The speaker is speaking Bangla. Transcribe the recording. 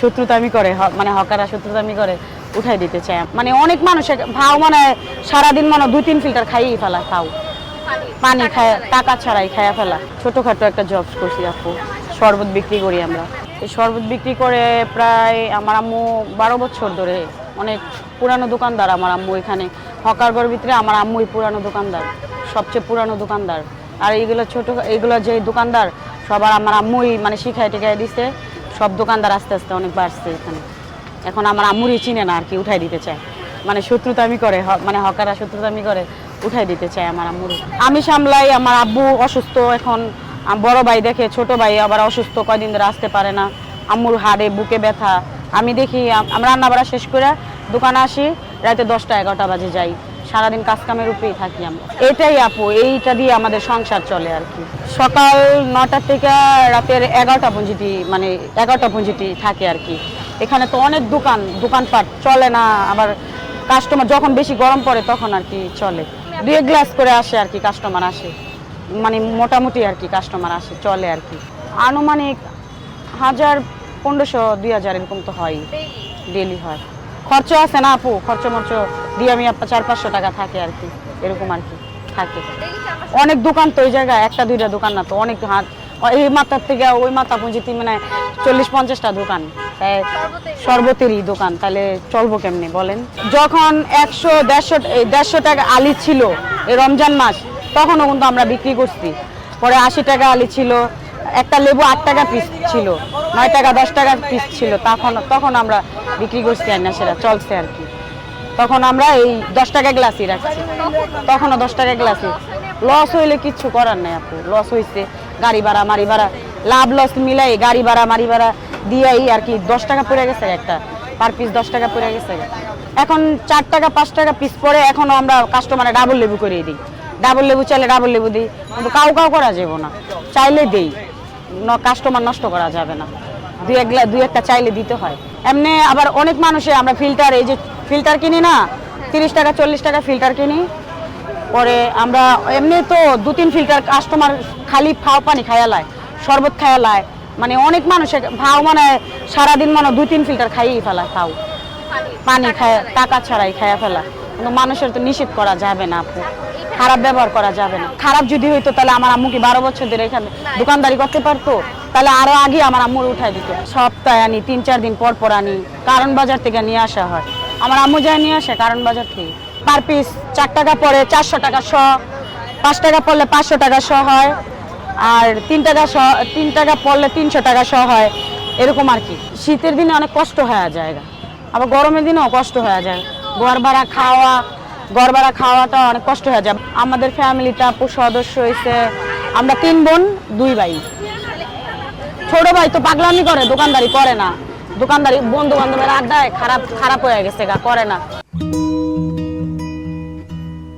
শত্রুতামি করে, মানে হকাররা শত্রুতামি করে উঠাই দিতে চায়। মানে অনেক মানুষের ভাও মানে সারাদিন মানে 2-3 ফিল্টার খাইয়েই ফেলা, খাও পানি খায়, টাকা ছাড়াই খাইয়া ফেলা। ছোটোখাটো একটা জব করছি আপু, শরবত বিক্রি করি আমরা। এই শরবত বিক্রি করে প্রায় আমার আম্মু 12 বছর ধরে, অনেক পুরানো দোকানদার আমার আম্মু। এখানে হকারগড় ভিতরে আমার আম্মুই পুরানো দোকানদার, সবচেয়ে পুরানো দোকানদার। আর এইগুলো যে দোকানদার সবার আমার আম্মুই মানে শিখায় টিখায় দিছে। সব দোকানদার আস্তে আস্তে অনেক বাড়ছে এখানে। এখন আমার আম্মুরই চিনে না আর কি, উঠাই দিতে চায়। মানে শত্রুতামি করে, মানে হকাররা শত্রুতামি করে উঠাই দিতে চায় আমার আম্মুর। আমি সামলাই, আমার আব্বু অসুস্থ এখন, বড় ভাই দেখে, ছোট ভাই আবার অসুস্থ, কয়দিন ধরে আসতে পারে না। আম্মুর হাড়ে বুকে ব্যথা, আমি দেখি। আমরা রান্না বাড়া শেষ করে দোকানে আসি, রাতে 10টা-11টা বাজে যাই। সারাদিন কাজ কামের উপরেই থাকি আমরা। এটাই আপু, এইটা দিয়ে আমাদের সংসার চলে আর কি। সকাল 9টা থেকে রাতের 11টা পর্যন্ত, মানে 11টা পর্যন্ত থাকে আর কি। এখানে তো অনেক দোকানপাট চলে না, আবার কাস্টমার যখন বেশি গরম পড়ে তখন আর কি চলে। 2 গ্লাস করে আসে আর কি, কাস্টমার আসে, মানে মোটামুটি আর কি কাস্টমার আসে, চলে আর কি। আনুমানিক 1000, 1500, 2000 এরকম তো হয়, ডেলি হয়। খরচ আছে না আপু, খরচ মরচ দিয়ে আমি 400-500 টাকা থাকে আর কি, এরকম আর কি থাকে। অনেক দোকান তো ওই জায়গায়, 1-2টা দোকান না তো, অনেক হাত, এই মাথার থেকে ওই মাথা পর্যন্ত মানে 40-50টা দোকান, শরবতেরই দোকান। তাহলে চলবো কেমনে বলেন? যখন 100-150 টাকা আলি ছিল এই রমজান মাস, তখনও কিন্তু আমরা বিক্রি করছি। পরে 80 টাকা আলি ছিল, একটা লেবু 8 টাকা পিস ছিল, 9 টাকা 10 টাকা পিস ছিল। তখন আমরা বিক্রি করছি, আর না সেটা চলছে আর কি। তখন আমরা এই 10 টাকা গ্লাসই রাখছি, তখনও 10 টাকা গ্লাসই। লস হইলে কিচ্ছু করার নাই আপু, লস হয়েছে, গাড়ি ভাড়া মারি ভাড়া, লাভ লস মিলাই গাড়ি ভাড়া মারি ভাড়া দিয়েই আর কি 10 টাকা পড়ে গেছে, একটা পার পিস 10 টাকা পড়ে গেছে। এখন 4 টাকা 5 টাকা পিস পরে এখনও আমরা কাস্টমারে ডাবল লেবু করে দিই। ডাবল লেবু চাইলে ডাবল লেবু দিই, কিন্তু কাউ করা যাবো না, চাইলে দেই, কাস্টমার নষ্ট করা যাবে না। 2-1টা চাইলে দিতে হয়। এমনি আবার অনেক মানুষে আমরা ফিল্টার, এই যে ফিল্টার কিনি না, 30 টাকা 40 টাকা ফিল্টার কিনি। পরে আমরা এমনি তো 2-3 ফিল্টার কাস্টমার খালি ফাও পানি খায়ালায়, শরবত খায়ালায়। মানে অনেক মানুষের ভাও মানে সারাদিন মানে 2-3 ফিল্টার খাইয়েই ফেলা, খাও পানি খায়, টাকা ছাড়াই খাইয়া ফেলা। কিন্তু মানুষের তো নিষেধ করা যাবে না আপু, খারাপ ব্যবহার করা যাবে না। খারাপ যদি হইতো তাহলে আমার আম্মু কি 12 বছর ধরে এখানে দোকানদারি করতে পারতো? তাহলে আরো আগে আমার আম্মুর উঠাই দিত। সপ্তাহে আনি, 3-4 দিন পর পর আনি, কারণ বাজার থেকে নিয়ে আসা হয়। আমার আম্মু যায় নিয়ে আসে কারণ বাজার থেকে। পার পিস 4 টাকা পড়ে 400 টাকা শ, 5 টাকা পড়লে 500 টাকা শ হয়, আর 3 টাকা পড়লে 300 টাকা শ হয়, এরকম আর কি। শীতের দিনে অনেক কষ্ট হয়ে যায়, আবার গরমের দিনেও কষ্ট হয়ে যায়। ঘর ভাড়া খাওয়াটা অনেক কষ্ট হয়ে যায়। আমাদের ফ্যামিলিটা সদস্য হয়েছে, আমরা 3 বোন 2 ভাই। ছোট ভাই তো পাগলামি করে, দোকানদারি করে না, দোকানদারি বন্ধু বান্ধবের আড্ডায় খারাপ হয়ে গেছে, করে না।